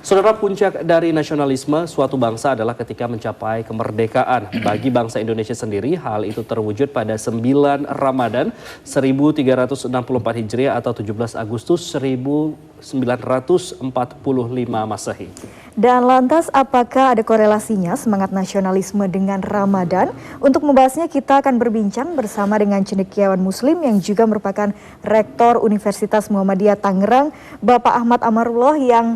Saudara, puncak dari nasionalisme suatu bangsa adalah ketika mencapai kemerdekaan. Bagi bangsa Indonesia sendiri, hal itu terwujud pada 9 Ramadan 1364 Hijriah atau 17 Agustus 1945 Masehi. Dan lantas apakah ada korelasinya semangat nasionalisme dengan Ramadan? Untuk membahasnya kita akan berbincang bersama dengan cendekiawan muslim yang juga merupakan Rektor Universitas Muhammadiyah Tangerang, Bapak Ahmad Amarullah, yang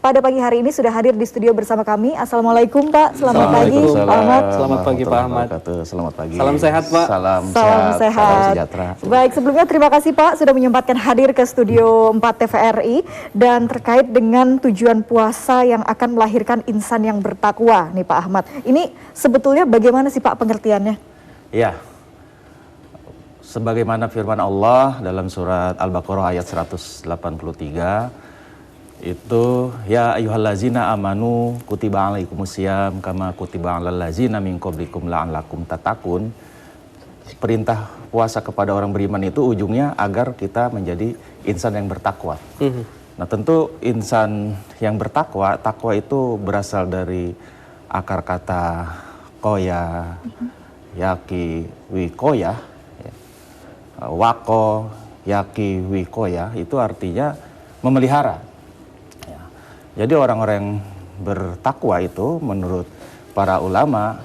pada pagi hari ini sudah hadir di studio bersama kami. Assalamualaikum Pak, selamat pagi Pak Ahmad. Selamat pagi Pak Ahmad. Selamat pagi. Salam sehat Pak. Salam sehat. Salam sejahtera. Baik, sebelumnya terima kasih Pak sudah menyempatkan hadir ke studio 4 TVRI. Dan terkait dengan tujuan puasa yang akan melahirkan insan yang bertakwa nih Pak Ahmad. Ini sebetulnya bagaimana sih Pak pengertiannya? Ya, sebagaimana firman Allah dalam surat Al-Baqarah ayat 183, itu ya ayyuhallazina amanu kutiba alaikumusiyam kama kutiba alal ladzina min qablikum la'allakum tattaqun. Perintah puasa kepada orang beriman itu ujungnya agar kita menjadi insan yang bertakwa. Nah, tentu insan yang bertakwa, takwa itu berasal dari akar kata koya, yaki, wikoya, wako, yaki, wikoya, itu artinya memelihara. Jadi orang-orang yang bertakwa itu menurut para ulama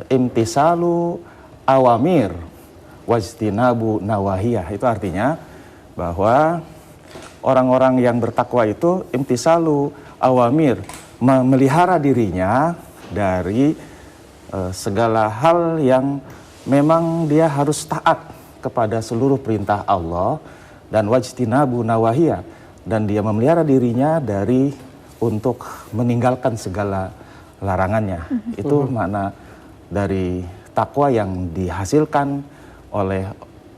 imtisalu awamir wajtinabu nawahiyah. Itu artinya bahwa orang-orang yang bertakwa itu imtisalu awamir, memelihara dirinya dari segala hal yang memang dia harus taat kepada seluruh perintah Allah, dan wajtinabu nawahiyah, dan dia memelihara dirinya dari untuk meninggalkan segala larangannya. Itu makna dari takwa yang dihasilkan oleh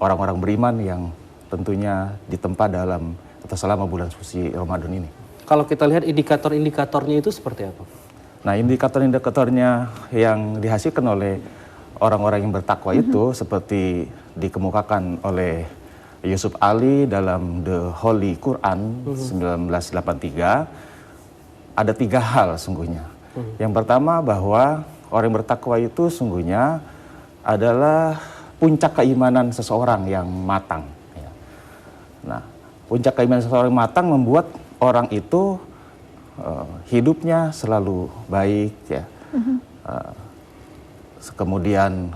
orang-orang beriman yang tentunya ditempa dalam atau selama bulan suci Ramadan ini. Kalau kita lihat indikator-indikatornya itu seperti apa? Nah, indikator-indikatornya yang dihasilkan oleh orang-orang yang bertakwa itu seperti dikemukakan oleh Yusuf Ali dalam The Holy Quran 1983, ada 3 hal sungguhnya. Yang pertama, bahwa orang yang bertakwa itu sungguhnya adalah puncak keimanan seseorang yang matang. Nah, puncak keimanan seseorang yang matang membuat orang itu hidupnya selalu baik, ya. Kemudian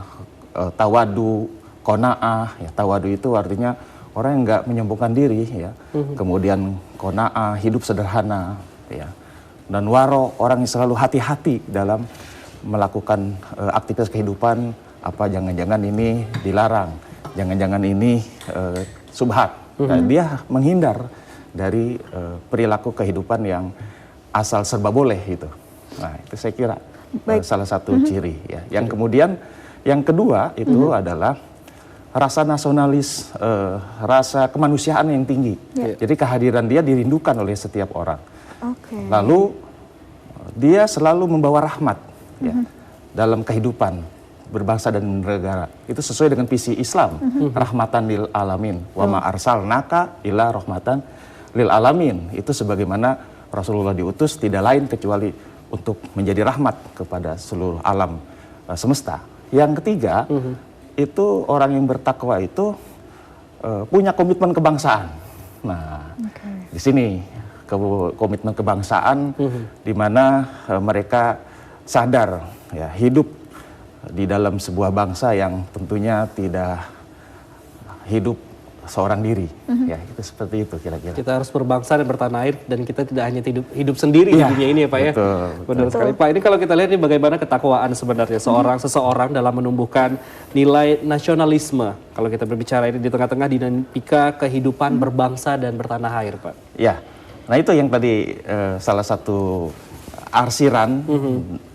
tawadu, kona'ah, ya, tawadu itu artinya orang yang nggak menyombongkan diri, ya. Kemudian kona'ah, hidup sederhana, ya. Dan waro, orang yang selalu hati-hati dalam melakukan aktivitas kehidupan. Apa jangan-jangan ini dilarang, jangan-jangan ini subhat. Nah, dia menghindar dari perilaku kehidupan yang asal serba boleh gitu. Nah, itu saya kira salah satu ciri, ya. Yang kemudian yang kedua itu adalah rasa nasionalis, rasa kemanusiaan yang tinggi. Jadi kehadiran dia dirindukan oleh setiap orang. Lalu dia selalu membawa rahmat, ya, dalam kehidupan berbangsa dan bernegara. Itu sesuai dengan visi Islam, rahmatan lil alamin, wa ma arsalnaka illa rahmatan lil alamin. Itu sebagaimana Rasulullah diutus tidak lain kecuali untuk menjadi rahmat kepada seluruh alam semesta. Yang ketiga, itu orang yang bertakwa itu punya komitmen kebangsaan. Nah, di sini komitmen kebangsaan di mana mereka sadar, ya, hidup di dalam sebuah bangsa yang tentunya tidak hidup seorang diri, ya, itu seperti itu kira-kira. Kita harus berbangsa dan bertanah air, dan kita tidak hanya hidup sendiri di dunia ini, ya Pak, ya. Benar sekali Pak. Ini kalau kita lihat ini bagaimana ketakwaan sebenarnya seseorang dalam menumbuhkan nilai nasionalisme. Kalau kita berbicara ini di tengah-tengah dinamika kehidupan berbangsa dan bertanah air, Pak. Ya, nah itu yang tadi salah satu arsiran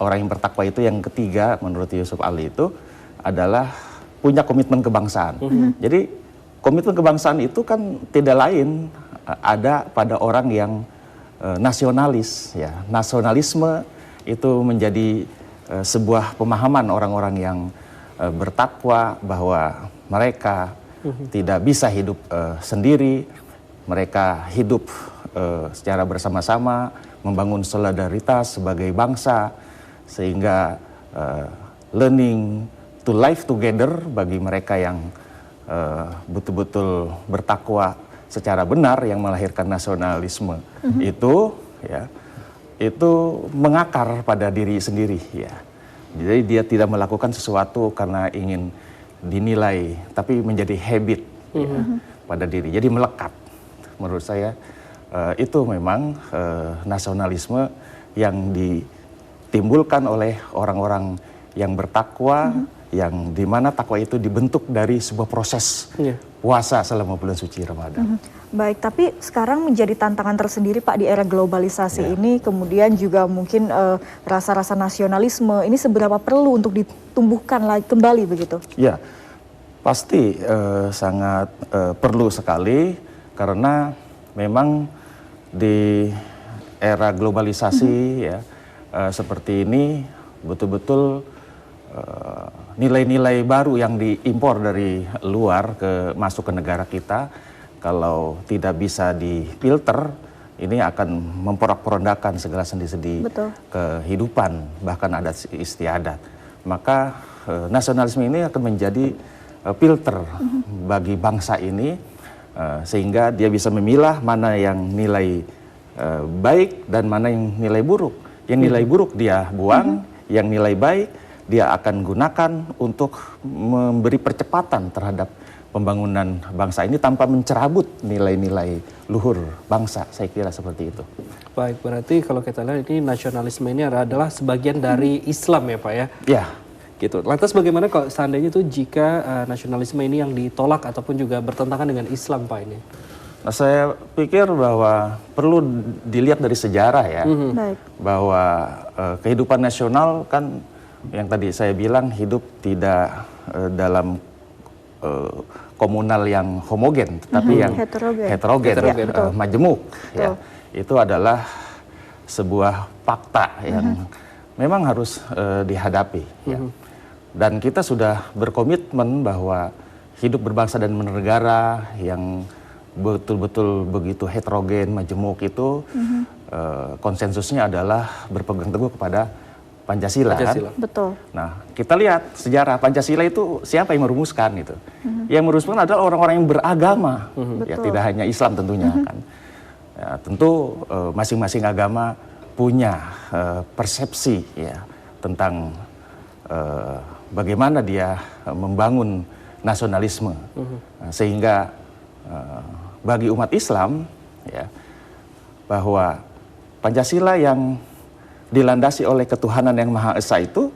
orang yang bertakwa itu, yang ketiga menurut Yusuf Ali itu adalah punya komitmen kebangsaan. Jadi komitmen kebangsaan itu kan tidak lain ada pada orang yang nasionalis, ya. Nasionalisme itu menjadi sebuah pemahaman orang-orang yang bertakwa bahwa mereka tidak bisa hidup sendiri, mereka hidup secara bersama-sama membangun solidaritas sebagai bangsa, sehingga learning to live together bagi mereka yang betul-betul bertakwa secara benar yang melahirkan nasionalisme itu ya, itu mengakar pada diri sendiri ya. Jadi dia tidak melakukan sesuatu karena ingin dinilai, tapi menjadi habit ya, pada diri. Jadi melekat. Menurut saya itu memang nasionalisme yang ditimbulkan oleh orang-orang yang bertakwa, yang dimana takwa itu dibentuk dari sebuah proses puasa selama bulan suci Ramadan. Baik, tapi sekarang menjadi tantangan tersendiri Pak di era globalisasi ini, kemudian juga mungkin rasa-rasa nasionalisme ini seberapa perlu untuk ditumbuhkan lagi kembali begitu? Ya, pasti sangat perlu sekali, karena memang di era globalisasi ya seperti ini betul-betul nilai-nilai baru yang diimpor dari luar masuk ke negara kita, kalau tidak bisa difilter, ini akan memporak-porandakan segala sendi-sendi kehidupan, bahkan adat istiadat. Maka nasionalisme ini akan menjadi filter bagi bangsa ini, sehingga dia bisa memilah mana yang nilai baik dan mana yang nilai buruk. Yang nilai buruk dia buang, yang nilai baik dia akan gunakan untuk memberi percepatan terhadap pembangunan bangsa ini tanpa mencerabut nilai-nilai luhur bangsa. Saya kira seperti itu. Baik, berarti kalau kita lihat ini nasionalisme ini adalah sebagian dari Islam ya Pak ya? Ya. Gitu. Lantas bagaimana kalau seandainya itu jika nasionalisme ini yang ditolak ataupun juga bertentangan dengan Islam Pak ini? Nah, saya pikir bahwa perlu dilihat dari sejarah ya, bahwa kehidupan nasional kan yang tadi saya bilang hidup tidak dalam komunal yang homogen, tetapi yang heterogen, majemuk. Ya. Itu adalah sebuah fakta yang memang harus dihadapi. Ya. Dan kita sudah berkomitmen bahwa hidup berbangsa dan bernegara yang betul-betul begitu heterogen, majemuk itu konsensusnya adalah berpegang teguh kepada Pancasila. Kan? Betul. Nah, kita lihat sejarah Pancasila itu siapa yang merumuskan itu? Yang merumuskan adalah orang-orang yang beragama, ya tidak hanya Islam tentunya kan. Ya, tentu masing-masing agama punya persepsi ya tentang bagaimana dia membangun nasionalisme, sehingga bagi umat Islam ya bahwa Pancasila yang dilandasi oleh ketuhanan yang Maha Esa itu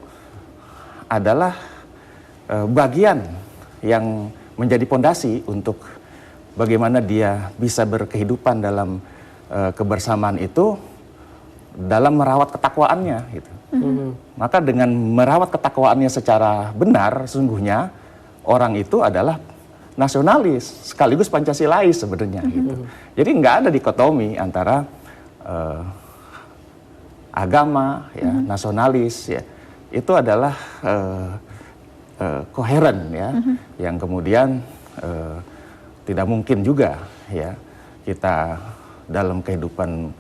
adalah bagian yang menjadi pondasi untuk bagaimana dia bisa berkehidupan dalam kebersamaan itu dalam merawat ketakwaannya gitu. Maka dengan merawat ketakwaannya secara benar, sesungguhnya orang itu adalah nasionalis sekaligus Pancasilais sebenarnya gitu. Jadi nggak ada dikotomi antara agama, ya, nasionalis, ya, itu adalah koheren, ya, yang kemudian tidak mungkin juga, ya, kita dalam kehidupan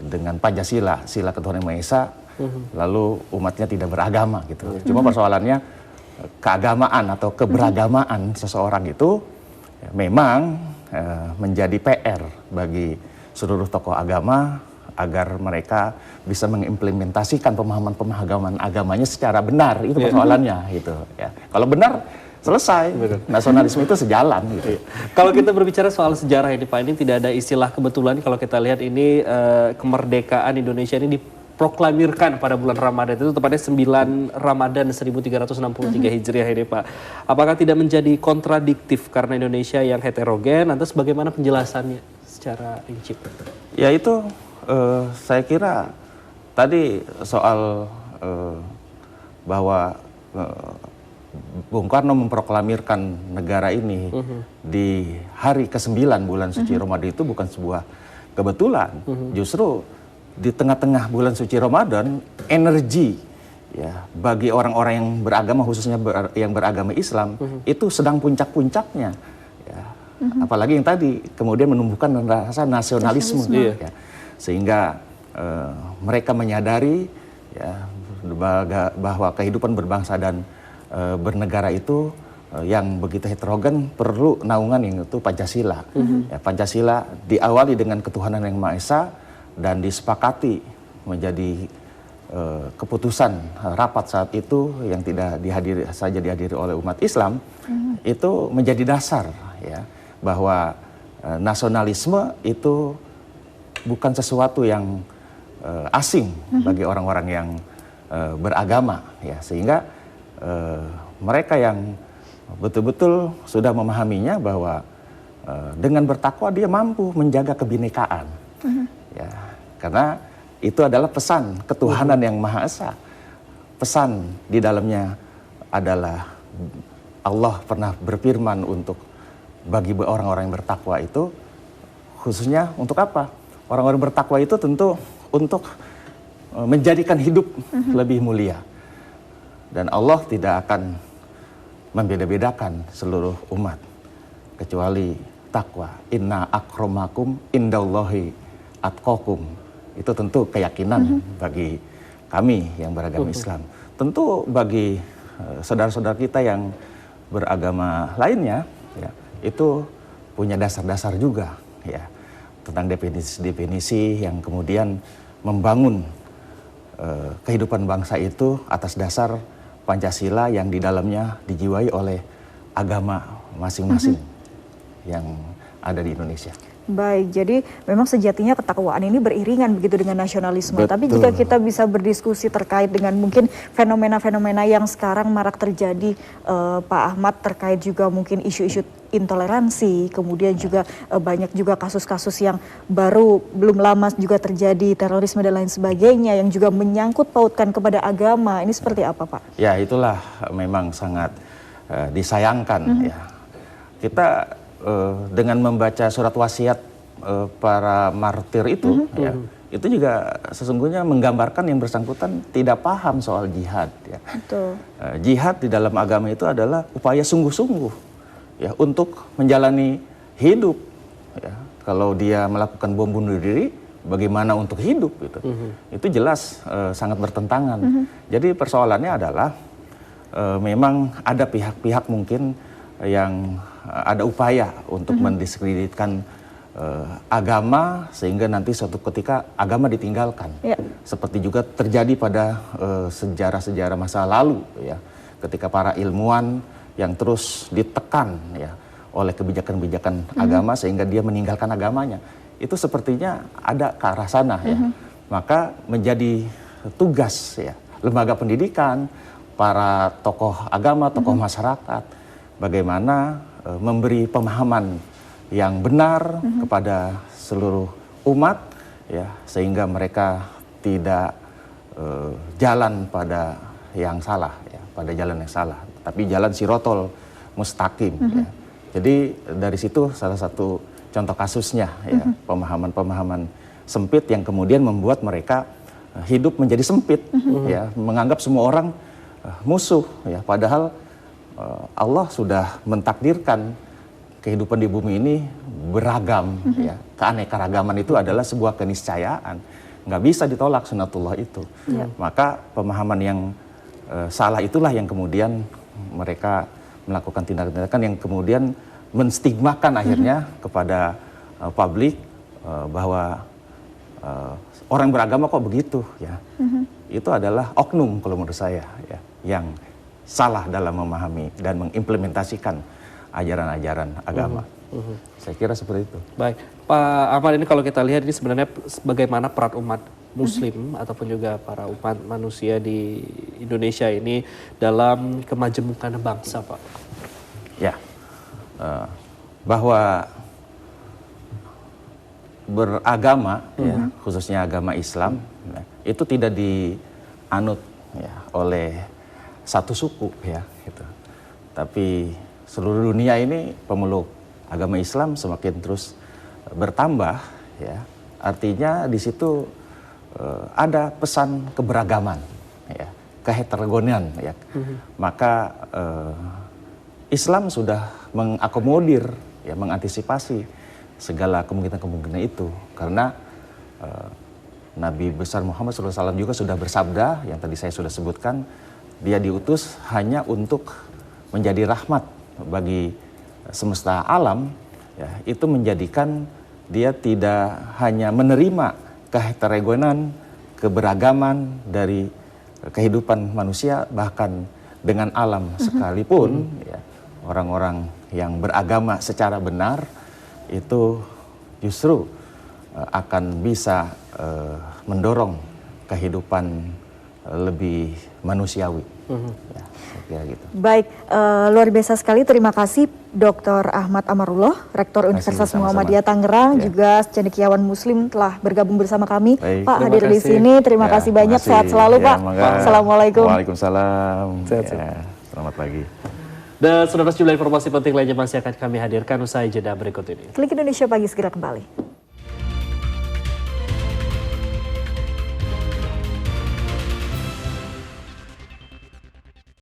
dengan Pancasila, sila ketuhanan yang Maha Esa, lalu umatnya tidak beragama, gitu. Cuma persoalannya keagamaan atau keberagamaan seseorang itu ya, memang menjadi PR bagi seluruh tokoh agama, agar mereka bisa mengimplementasikan pemahaman-pemahaman agamanya secara benar, itu persoalannya gitu ya. Kalau benar selesai, nasionalisme itu sejalan gitu. Kalau kita berbicara soal sejarah ini Pak, ini tidak ada istilah kebetulan. Kalau kita lihat ini kemerdekaan Indonesia ini diproklamirkan pada bulan Ramadan, itu tepatnya 9 Ramadan 1363 Hijriah ini Pak. Apakah tidak menjadi kontradiktif karena Indonesia yang heterogen? Lantas bagaimana penjelasannya secara rinci? Ya itu saya kira tadi soal bahwa Bung Karno memproklamirkan negara ini di hari ke-9 bulan suci Ramadan itu bukan sebuah kebetulan. Justru di tengah-tengah bulan suci Ramadan, energi ya bagi orang-orang yang beragama, khususnya yang beragama Islam itu sedang puncak-puncaknya. Ya. Apalagi yang tadi kemudian menumbuhkan rasa nasionalisme, ya. Sehingga mereka menyadari ya bahwa kehidupan berbangsa dan bernegara itu yang begitu heterogen perlu naungan yang itu Pancasila. Ya, Pancasila diawali dengan ketuhanan yang Maha Esa dan disepakati menjadi keputusan rapat saat itu yang tidak dihadiri oleh umat Islam, itu menjadi dasar ya bahwa nasionalisme itu bukan sesuatu yang asing bagi orang-orang yang beragama ya, sehingga mereka yang betul-betul sudah memahaminya bahwa dengan bertakwa dia mampu menjaga kebinekaan ya, karena itu adalah pesan ketuhanan yang Maha Esa. Pesan di dalamnya adalah Allah pernah berfirman untuk bagi orang-orang yang bertakwa itu, khususnya untuk apa? Orang-orang bertakwa itu tentu untuk menjadikan hidup lebih mulia. Dan Allah tidak akan membeda-bedakan seluruh umat kecuali takwa. Inna akramakum indallahi atqakum. Itu tentu keyakinan bagi kami yang beragama Islam. Tentu bagi saudara-saudara kita yang beragama lainnya, ya, itu punya dasar-dasar juga, ya, tentang definisi-definisi yang kemudian membangun kehidupan bangsa itu atas dasar Pancasila yang di dalamnya dijiwai oleh agama masing-masing yang ada di Indonesia. Baik, jadi memang sejatinya ketakwaan ini beriringan begitu dengan nasionalisme. Betul. Tapi jika kita bisa berdiskusi terkait dengan mungkin fenomena-fenomena yang sekarang marak terjadi, Pak Ahmad, terkait juga mungkin isu-isu intoleransi, kemudian juga banyak juga kasus-kasus yang baru belum lama juga terjadi, terorisme dan lain sebagainya yang juga menyangkut pautkan kepada agama. Ini seperti apa, Pak? Ya, itulah memang sangat disayangkan ya. Kita dengan membaca surat wasiat para martir itu, ya, itu juga sesungguhnya menggambarkan yang bersangkutan tidak paham soal jihad. Ya. Betul. Jihad di dalam agama itu adalah upaya sungguh-sungguh ya untuk menjalani hidup. Ya. Kalau dia melakukan bom bunuh diri, bagaimana untuk hidup? Gitu. Itu jelas sangat bertentangan. Jadi persoalannya adalah memang ada pihak-pihak mungkin yang ada upaya untuk mendiskreditkan agama sehingga nanti suatu ketika agama ditinggalkan. Ya. Seperti juga terjadi pada sejarah-sejarah masa lalu ya, ketika para ilmuwan yang terus ditekan ya oleh kebijakan-kebijakan agama sehingga dia meninggalkan agamanya. Itu sepertinya ada ke arah sana ya. Maka menjadi tugas ya lembaga pendidikan, para tokoh agama, tokoh masyarakat, bagaimana memberi pemahaman yang benar kepada seluruh umat ya, sehingga mereka tidak jalan pada yang salah ya, pada jalan yang salah, tapi jalan sirotol mustaqim ya. Jadi dari situ salah satu contoh kasusnya ya, pemahaman-pemahaman sempit yang kemudian membuat mereka hidup menjadi sempit ya, menganggap semua orang musuh ya, padahal Allah sudah mentakdirkan kehidupan di bumi ini beragam ya. Keanekaragaman itu adalah sebuah keniscayaan, nggak bisa ditolak sunatullah itu. Maka pemahaman yang salah itulah yang kemudian mereka melakukan tindakan-tindakan yang kemudian menstigmakan akhirnya kepada publik bahwa orang beragama kok begitu ya. Itu adalah oknum kalau menurut saya ya, yang salah dalam memahami dan mengimplementasikan ajaran-ajaran agama. Saya kira seperti itu. Baik, Pak Ahmad, ini kalau kita lihat ini sebenarnya bagaimana peran umat Muslim ataupun juga para umat manusia di Indonesia ini dalam kemajemukan bangsa, Pak. Ya, bahwa beragama, ya, khususnya agama Islam, ya, itu tidak dianut ya, oleh satu suku, ya, gitu. Tapi seluruh dunia ini pemeluk agama Islam semakin terus bertambah, ya. Artinya di situ ada pesan keberagaman, ya, keheterogenan, ya. Maka Islam sudah mengakomodir ya mengantisipasi segala kemungkinan-kemungkinan itu. Karena Nabi besar Muhammad SAW juga sudah bersabda, yang tadi saya sudah sebutkan, dia diutus hanya untuk menjadi rahmat bagi semesta alam, ya, itu menjadikan dia tidak hanya menerima keheterogenan, keberagaman dari kehidupan manusia, bahkan dengan alam sekalipun, ya, orang-orang yang beragama secara benar itu justru akan bisa mendorong kehidupan lebih manusiawi. Ya, saya kira gitu. Baik, luar biasa sekali. Terima kasih Dr. Ahmad Amarullah, Rektor Universitas Muhammadiyah Tangerang, juga cendekiawan Muslim telah bergabung bersama kami. Baik, Pak hadir di sini. Terima kasih banyak. Sehat selalu, Pak. Assalamualaikum. Waalaikumsalam. Selamat pagi. Dan saudara, sejumlah informasi penting lainnya masih akan kami hadirkan usai jeda berikut ini. Klik Indonesia Pagi segera kembali.